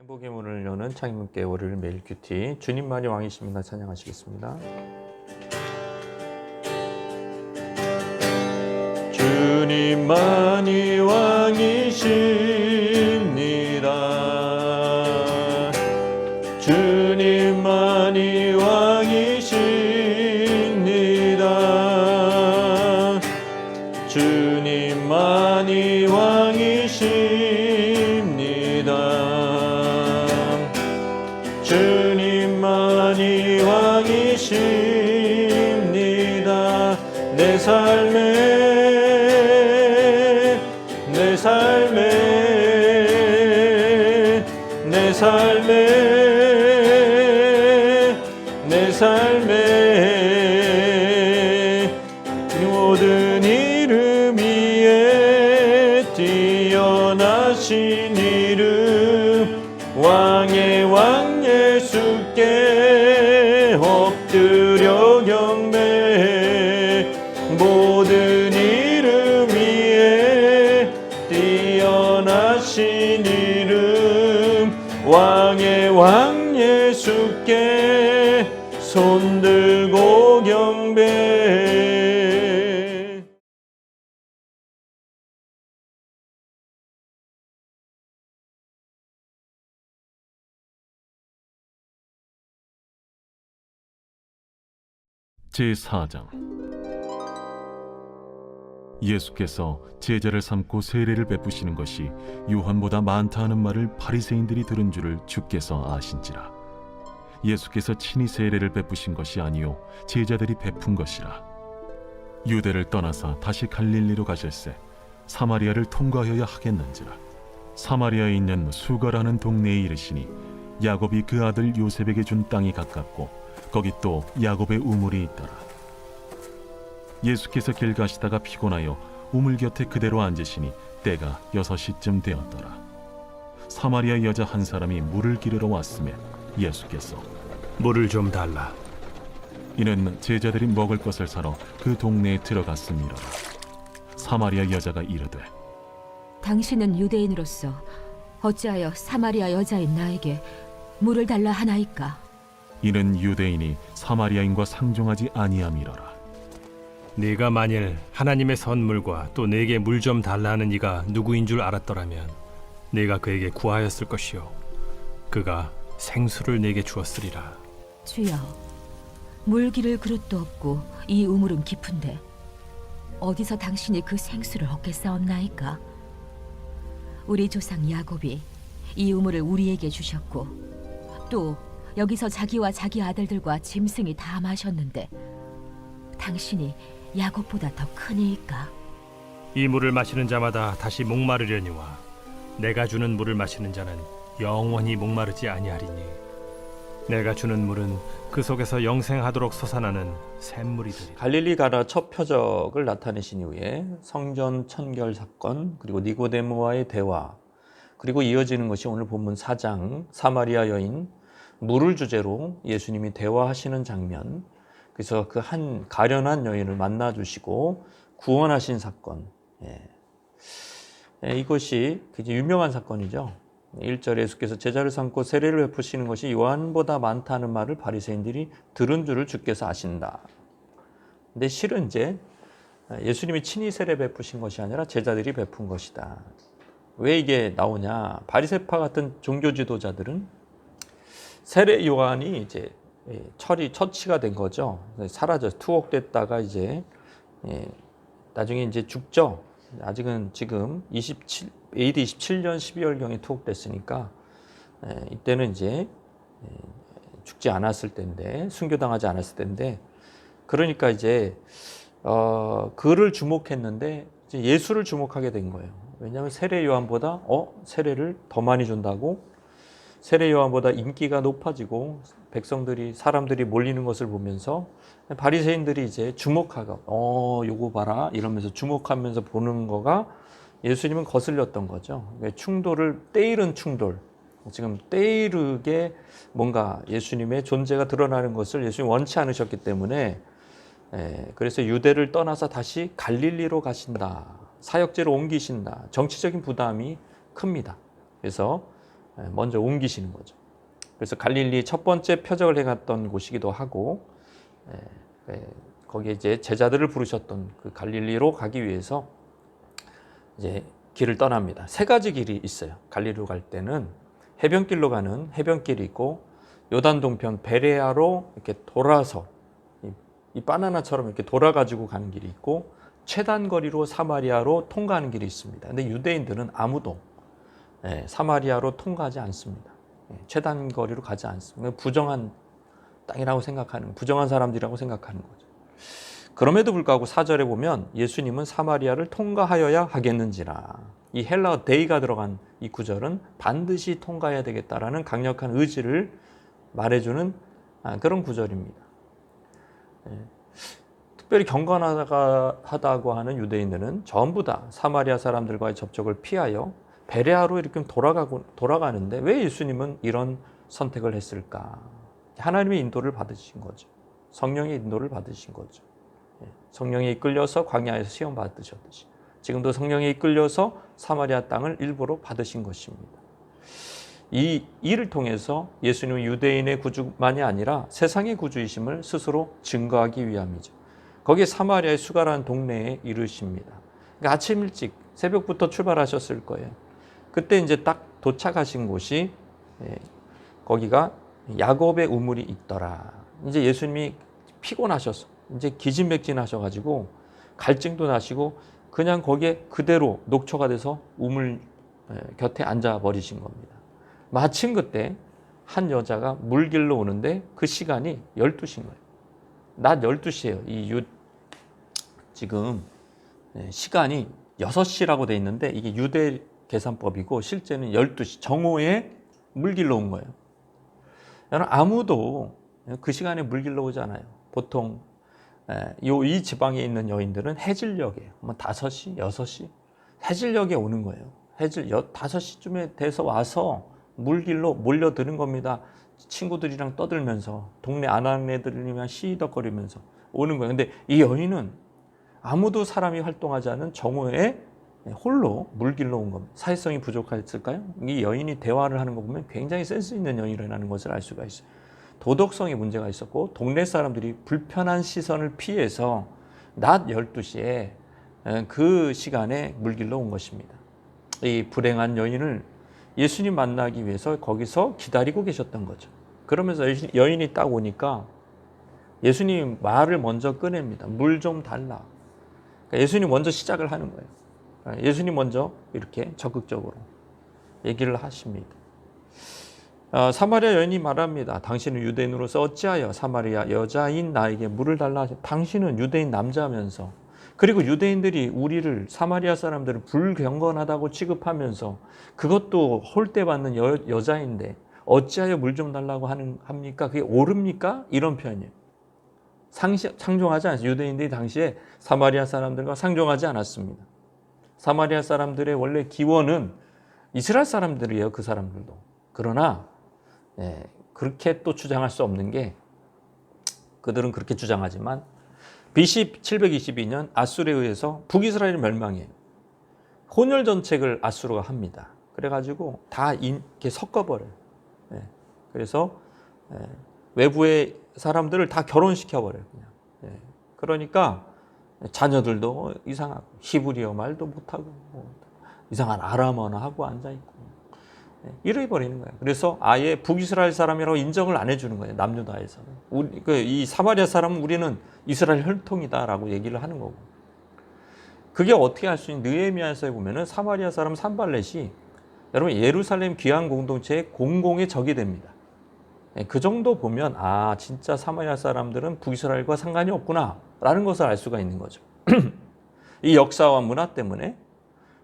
행복의 문을 여는 창문께 월요일 매일 큐티 주님만이 왕이십니다. 찬양하시겠습니다. 주님만이 왕이십니다. 주님만이 왕이십니다. 주님만이 왕이십니다. 주님만이 왕이십니다. 내 삶에 내 삶에 내 삶에 내 삶에 모든 이름 위에 뛰어나신 이름 왕의 왕 예수께 엎드려 경배해. 모든 이름 위에 뛰어나신 이름 왕의 왕 예수께 손들고 경배해. 제4장. 예수께서 제자를 삼고 세례를 베푸시는 것이 요한보다 많다 하는 말을 바리새인들이 들은 줄을 주께서 아신지라. 예수께서 친히 세례를 베푸신 것이 아니요 제자들이 베푼 것이라. 유대를 떠나사 다시 갈릴리로 가실새 사마리아를 통과하여야 하겠는지라. 사마리아에 있는 수가라는 동네에 이르시니 야곱이 그 아들 요셉에게 준 땅이 가깝고 거기 또 야곱의 우물이 있더라. 예수께서 길 가시다가 피곤하여 우물 곁에 그대로 앉으시니 때가 6시쯤 되었더라. 사마리아 여자 한 사람이 물을 기르러 왔음에 예수께서 물을 좀 달라. 이는 제자들이 먹을 것을 사러 그 동네에 들어갔음이로라. 사마리아 여자가 이르되 당신은 유대인으로서 어찌하여 사마리아 여자인 나에게 물을 달라 하나이까? 이는 유대인이 사마리아인과 상종하지 아니함이로라. 네가 만일 하나님의 선물과 또 내게 물 좀 달라 하는 이가 누구인 줄 알았더라면 네가 그에게 구하였을 것이요 그가 생수를 내게 주었으리라. 주여, 물 기를 그릇도 없고 이 우물은 깊은데 어디서 당신이 그 생수를 얻겠사옵나이까? 우리 조상 야곱이 이 우물을 우리에게 주셨고 또 여기서 자기와 자기 아들들과 짐승이 다 마셨는데 당신이 야곱보다 더 크니이까? 이 물을 마시는 자마다 다시 목마르려니와 내가 주는 물을 마시는 자는 영원히 목마르지 아니하리니 내가 주는 물은 그 속에서 영생하도록 솟아나는 샘물이 되리라. 갈릴리 가나 첫 표적을 나타내신 이후에 성전 천결 사건, 그리고 니고데모와의 대화, 그리고 이어지는 것이 오늘 본문 4장 사마리아 여인 물을 주제로 예수님이 대화하시는 장면. 그래서 그 한 가련한 여인을 만나 주시고 구원하신 사건. 이것이 굉장히 유명한 사건이죠. 1절에 예수께서 제자를 삼고 세례를 베푸시는 것이 요한보다 많다는 말을 바리새인들이 들은 줄을 주께서 아신다. 근데 실은 이제 예수님이 친히 세례 베푸신 것이 아니라 제자들이 베푼 것이다. 왜 이게 나오냐? 바리새파 같은 종교 지도자들은 세례 요한이 이제 처치가 된 거죠. 사라져 투옥됐다가 이제 나중에 이제 죽죠. 아직은 지금 AD 27년 12월경에 투옥됐으니까 이때는 이제 죽지 않았을 때인데, 순교당하지 않았을 때인데, 그러니까 이제 그를 주목했는데 이제 예수를 주목하게 된 거예요. 왜냐하면 세례 요한보다 세례를 더 많이 준다고, 세례 요한보다 인기가 높아지고 사람들이 몰리는 것을 보면서 바리새인들이 이제 주목하고 요거 봐라 이러면서 주목하면서 보는 거가 예수님은 거슬렸던 거죠. 충돌을 때이른 충돌, 지금 때이르게 뭔가 예수님의 존재가 드러나는 것을 예수님이 원치 않으셨기 때문에 그래서 유대를 떠나서 다시 갈릴리로 가신다, 사역지로 옮기신다. 정치적인 부담이 큽니다. 그래서 먼저 옮기시는 거죠. 그래서 갈릴리 첫 번째 표적을 행했던 곳이기도 하고 거기에 이제 제자들을 부르셨던 그 갈릴리로 가기 위해서 이제 길을 떠납니다. 세 가지 길이 있어요. 갈릴리로 갈 때는 해변길로 가는 해변길이 있고 요단 동편 베레아로 이렇게 돌아서 이 바나나처럼 이렇게 돌아가지고 가는 길이 있고 최단 거리로 사마리아로 통과하는 길이 있습니다. 근데 유대인들은 아무도 사마리아로 통과하지 않습니다. 최단 거리로 가지 않습니다. 부정한 땅이라고 생각하는, 부정한 사람들이라고 생각하는 거죠. 그럼에도 불구하고 4절에 보면 예수님은 사마리아를 통과하여야 하겠는지라. 이 헬라어 데이가 들어간 이 구절은 반드시 통과해야 되겠다라는 강력한 의지를 말해주는 그런 구절입니다. 특별히 경건하다고 하는 유대인들은 전부 다 사마리아 사람들과의 접촉을 피하여 베레아로 이렇게 돌아가는데 왜 예수님은 이런 선택을 했을까? 하나님의 인도를 받으신 거죠. 성령의 인도를 받으신 거죠. 성령에 이끌려서 광야에서 시험 받으셨듯이 지금도 성령에 이끌려서 사마리아 땅을 일부러 받으신 것입니다. 이 일을 통해서 예수님은 유대인의 구주만이 아니라 세상의 구주이심을 스스로 증거하기 위함이죠. 거기에 사마리아의 수가라는 동네에 이르십니다. 그러니까 아침 일찍 새벽부터 출발하셨을 거예요. 그때 이제 딱 도착하신 곳이 거기가 야곱의 우물이 있더라. 이제 예수님이 피곤하셨어. 이제 기진맥진하셔가지고 갈증도 나시고 그냥 거기에 그대로 녹초가 돼서 우물 곁에 앉아 버리신 겁니다. 마침 그때 한 여자가 물길로 오는데 그 시간이 12시인 거예요. 낮 12시예요. 지금 시간이 6시라고 돼 있는데 이게 유대 계산법이고 실제는 12시 정오에 물길로 온 거예요. 여러분 아무도 그 시간에 물길로 오지 않아요. 보통 이 지방에 있는 여인들은 해질녘에 5시, 6시 해질녘에 오는 거예요. 5시쯤에 돼서 와서 물길로 몰려드는 겁니다. 친구들이랑 떠들면서 동네 아낙네들이랑 시덕거리면서 오는 거예요. 근데 이 여인은 아무도 사람이 활동하지 않은 정오에 홀로 물길로 온 겁니다. 사회성이 부족했을까요? 이 여인이 대화를 하는 거 보면 굉장히 센스 있는 여인이라는 것을 알 수가 있어요. 도덕성에 문제가 있었고 동네 사람들이 불편한 시선을 피해서 낮 12시에 그 시간에 물길로 온 것입니다. 이 불행한 여인을 예수님 만나기 위해서 거기서 기다리고 계셨던 거죠. 그러면서 여인이 딱 오니까 예수님 말을 먼저 꺼냅니다. 물 좀 달라. 그러니까 예수님 먼저 시작을 하는 거예요. 예수님 먼저 이렇게 적극적으로 얘기를 하십니다. 사마리아 여인이 말합니다. 당신은 유대인으로서 어찌하여 사마리아 여자인 나에게 물을 달라 하시. 당신은 유대인 남자면서 그리고 유대인들이 우리를 사마리아 사람들을 불경건하다고 취급하면서 그것도 홀대받는 여자인데 어찌하여 물 좀 달라고 합니까? 그게 옳습니까? 이런 표현이에요. 상종하지 않았어요. 유대인들이 당시에 사마리아 사람들과 상종하지 않았습니다. 사마리아 사람들의 원래 기원은 이스라엘 사람들이에요. 그 사람들도. 그러나 그렇게 또 주장할 수 없는 게 그들은 그렇게 주장하지만 BC 722년 아수르에 의해서 북이스라엘이 멸망해요. 혼혈전책을 아수르가 합니다. 그래가지고 다 이렇게 섞어버려요. 그래서 외부의 사람들을 다 결혼시켜버려요. 그냥. 그러니까 자녀들도 이상하고 히브리어 말도 못하고 이상한 아람어나 하고 앉아있고 이래버리는 거예요. 그래서 아예 북이스라엘 사람이라고 인정을 안 해주는 거예요. 남유다에서는. 이 사마리아 사람은 우리는 이스라엘 혈통이다라고 얘기를 하는 거고. 그게 어떻게 할 수 있는 느헤미야서에 보면은 사마리아 사람 산발렛이 여러분 예루살렘 귀환 공동체의 공공의 적이 됩니다. 그 정도 보면 진짜 사마리아 사람들은 북이스라엘과 상관이 없구나라는 것을 알 수가 있는 거죠. 이 역사와 문화 때문에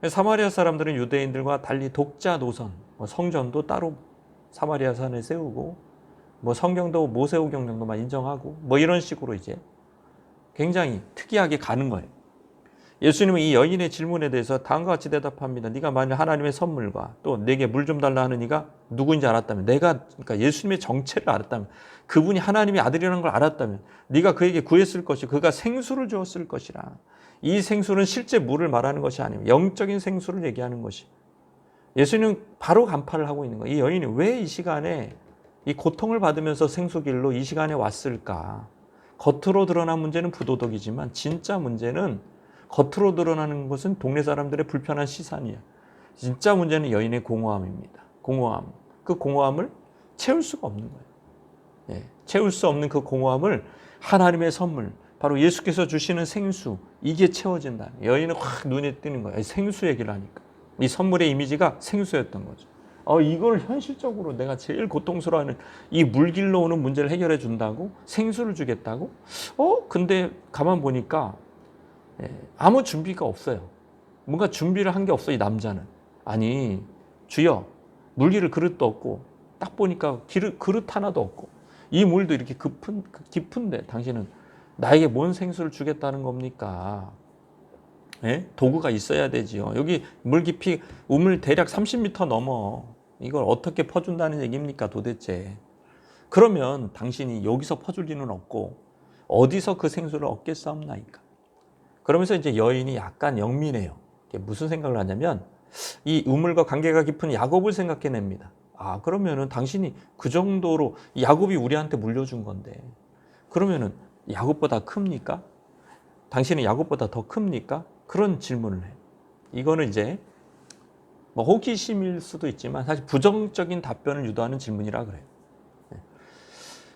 사마리아 사람들은 유대인들과 달리 독자 노선, 성전도 따로 사마리아 산에 세우고 성경도 모세오경 정도만 인정하고 이런 식으로 이제 굉장히 특이하게 가는 거예요. 예수님은 이 여인의 질문에 대해서 다음과 같이 대답합니다. 네가 만일 하나님의 선물과 또 내게 물 좀 달라 하는 이가 누구인지 알았다면 그러니까 예수님의 정체를 알았다면 그분이 하나님의 아들이라는 걸 알았다면 네가 그에게 구했을 것이고 그가 생수를 주었을 것이라. 이 생수는 실제 물을 말하는 것이 아니고 영적인 생수를 얘기하는 것이. 예수님은 바로 간파를 하고 있는 거예요. 이 여인이 왜 이 시간에 이 고통을 받으면서 생수길로 이 시간에 왔을까? 겉으로 드러난 문제는 부도덕이지만 진짜 문제는 겉으로 드러나는 것은 동네 사람들의 불편한 시선이야. 진짜 문제는 여인의 공허함입니다. 공허함. 그 공허함을 채울 수가 없는 거예요. 예, 채울 수 없는 그 공허함을 하나님의 선물, 바로 예수께서 주시는 생수, 이게 채워진다. 여인은 확 눈에 띄는 거예요. 생수 얘기를 하니까. 이 선물의 이미지가 생수였던 거죠. 이걸 현실적으로 내가 제일 고통스러워하는 이 물길로 오는 문제를 해결해 준다고? 생수를 주겠다고? 근데 가만 보니까 아무 준비가 없어요. 뭔가 준비를 한 게 없어, 이 남자는. 아니, 주여, 물기를 그릇도 없고, 딱 보니까 그릇 하나도 없고, 이 물도 이렇게 깊은데 당신은 나에게 뭔 생수를 주겠다는 겁니까? 도구가 있어야 되지요. 여기 물 깊이, 우물 대략 30m 넘어. 이걸 어떻게 퍼준다는 얘기입니까, 도대체? 그러면 당신이 여기서 퍼줄 리는 없고, 어디서 그 생수를 얻겠사옵나이까? 그러면서 이제 여인이 약간 영민해요. 무슨 생각을 하냐면, 이 우물과 관계가 깊은 야곱을 생각해냅니다. 그러면은 당신이 그 정도로, 야곱이 우리한테 물려준 건데, 그러면은 야곱보다 큽니까? 당신은 야곱보다 더 큽니까? 그런 질문을 해요. 이거는 이제 뭐 호기심일 수도 있지만 사실 부정적인 답변을 유도하는 질문이라 그래요.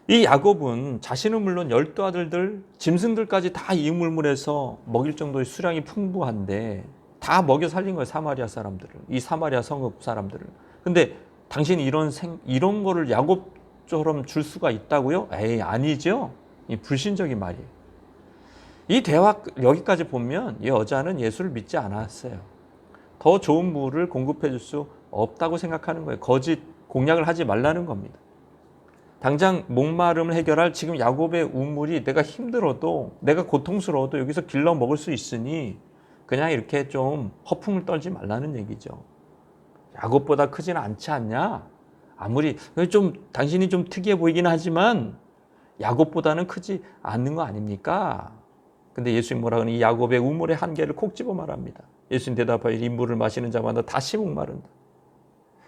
이 야곱은 자신은 물론 12 아들들, 짐승들까지 다 이 우물물에서 먹일 정도의 수량이 풍부한데 다 먹여 살린 거예요, 사마리아 사람들을. 이 사마리아 성읍 사람들을. 근데 당신이 이런 거를 야곱처럼 줄 수가 있다고요? 에이, 아니죠. 이 불신적인 말이에요. 이 대화 여기까지 보면 이 여자는 예수를 믿지 않았어요. 더 좋은 물을 공급해 줄 수 없다고 생각하는 거예요. 거짓 공약을 하지 말라는 겁니다. 당장 목마름을 해결할 지금 야곱의 우물이 내가 힘들어도, 내가 고통스러워도 여기서 길러 먹을 수 있으니 그냥 이렇게 좀 허풍을 떨지 말라는 얘기죠. 야곱보다 크지는 않지 않냐? 아무리 당신이 좀 특이해 보이긴 하지만 야곱보다는 크지 않는 거 아닙니까? 근데 예수님 뭐라 그러니? 이 야곱의 우물의 한계를 콕 집어 말합니다. 예수님 대답하여 이 물을 마시는 자마다 다시 목마른다.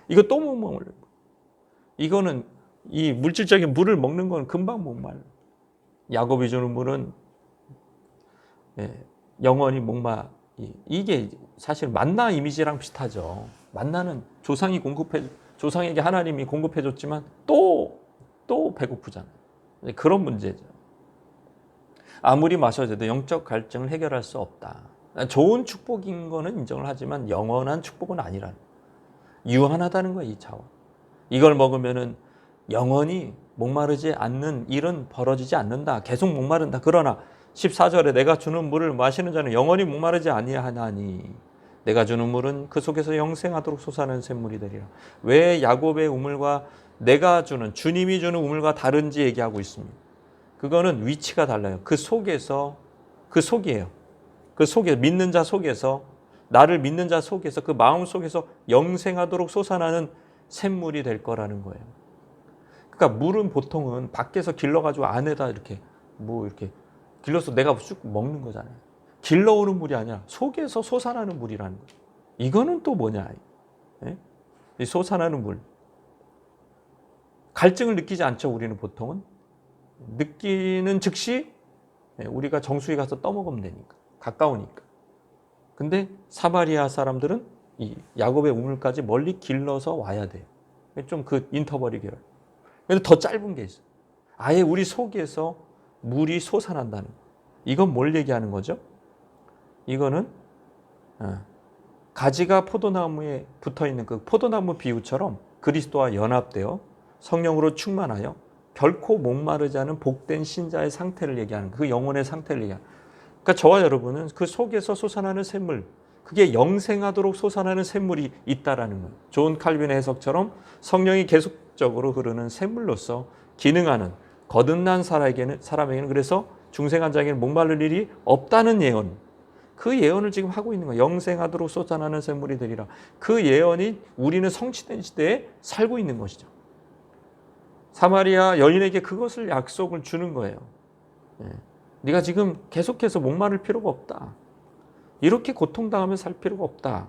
이거 또 목마르고, 이거는 이 물질적인 물을 먹는 건 금방 목말라. 야곱이 주는 물은 영원히 이게 사실 만나 이미지랑 비슷하죠. 만나는 조상에게 하나님이 공급해 줬지만 또 배고프잖아요. 그런 문제죠. 아무리 마셔도 영적 갈증을 해결할 수 없다. 좋은 축복인 거는 인정을 하지만 영원한 축복은 아니라는, 유한하다는 거예요, 이 차원. 이걸 먹으면은 영원히 목마르지 않는 일은 벌어지지 않는다. 계속 목마른다. 그러나 14절에 내가 주는 물을 마시는 자는 영원히 목마르지 아니하나니 내가 주는 물은 그 속에서 영생하도록 솟아나는 샘물이 되리라. 왜 야곱의 우물과 내가 주는, 주님이 주는 우물과 다른지 얘기하고 있습니다. 그거는 위치가 달라요. 그 속이에요. 그 속에 믿는 자 속에서, 나를 믿는 자 속에서, 그 마음 속에서 영생하도록 솟아나는 샘물이 될 거라는 거예요. 그러니까 물은 보통은 밖에서 길러가지고 안에다 이렇게 길러서 내가 쭉 먹는 거잖아요. 길러오는 물이 아니라 속에서 솟아나는 물이라는 거예요. 이거는 또 뭐냐? 이 솟아나는 물. 갈증을 느끼지 않죠, 우리는 보통은. 느끼는 즉시 우리가 정수기 가서 떠먹으면 되니까, 가까우니까. 근데 사마리아 사람들은 이 야곱의 우물까지 멀리 길러서 와야 돼요. 좀 그 인터벌이 길어요. 근데 더 짧은 게 있어요. 아예 우리 속에서 물이 솟아난다는 거예요. 이건 뭘 얘기하는 거죠? 이거는 가지가 포도나무에 붙어있는 그 포도나무 비유처럼 그리스도와 연합되어 성령으로 충만하여 결코 목마르지 않은 복된 신자의 상태를 얘기하는 거예요. 그 영혼의 상태를 얘기하는 거예요. 그러니까 저와 여러분은 그 속에서 솟아나는 샘물, 그게 영생하도록 솟아나는 샘물이 있다라는 거예요. 존 칼빈의 해석처럼 성령이 계속적으로 흐르는 샘물로서 기능하는 거듭난 사람에게는 그래서 중생한 자에게는 목마를 일이 없다는 예언. 그 예언을 지금 하고 있는 거예요. 영생하도록 솟아나는 샘물이 되리라. 그 예언이 우리는 성취된 시대에 살고 있는 것이죠. 사마리아 여인에게 그것을 약속을 주는 거예요. 네가 지금 계속해서 목마를 필요가 없다. 이렇게 고통당하며 살 필요가 없다.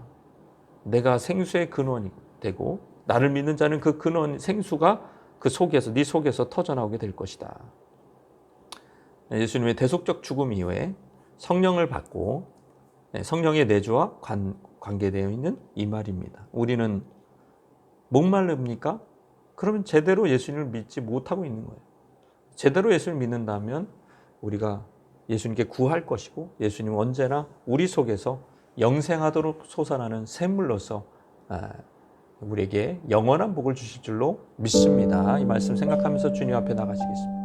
내가 생수의 근원이 되고 나를 믿는 자는 그 근원 생수가 그 속에서 네 속에서 터져나오게 될 것이다. 예수님의 대속적 죽음 이후에 성령을 받고 성령의 내주와 관계되어 있는 이 말입니다. 우리는 목마릅니까? 그러면 제대로 예수님을 믿지 못하고 있는 거예요. 제대로 예수를 믿는다면 우리가 예수님께 구할 것이고 예수님 언제나 우리 속에서 영생하도록 솟아나는 샘물로서 우리에게 영원한 복을 주실 줄로 믿습니다. 이 말씀 생각하면서 주님 앞에 나가시겠습니다.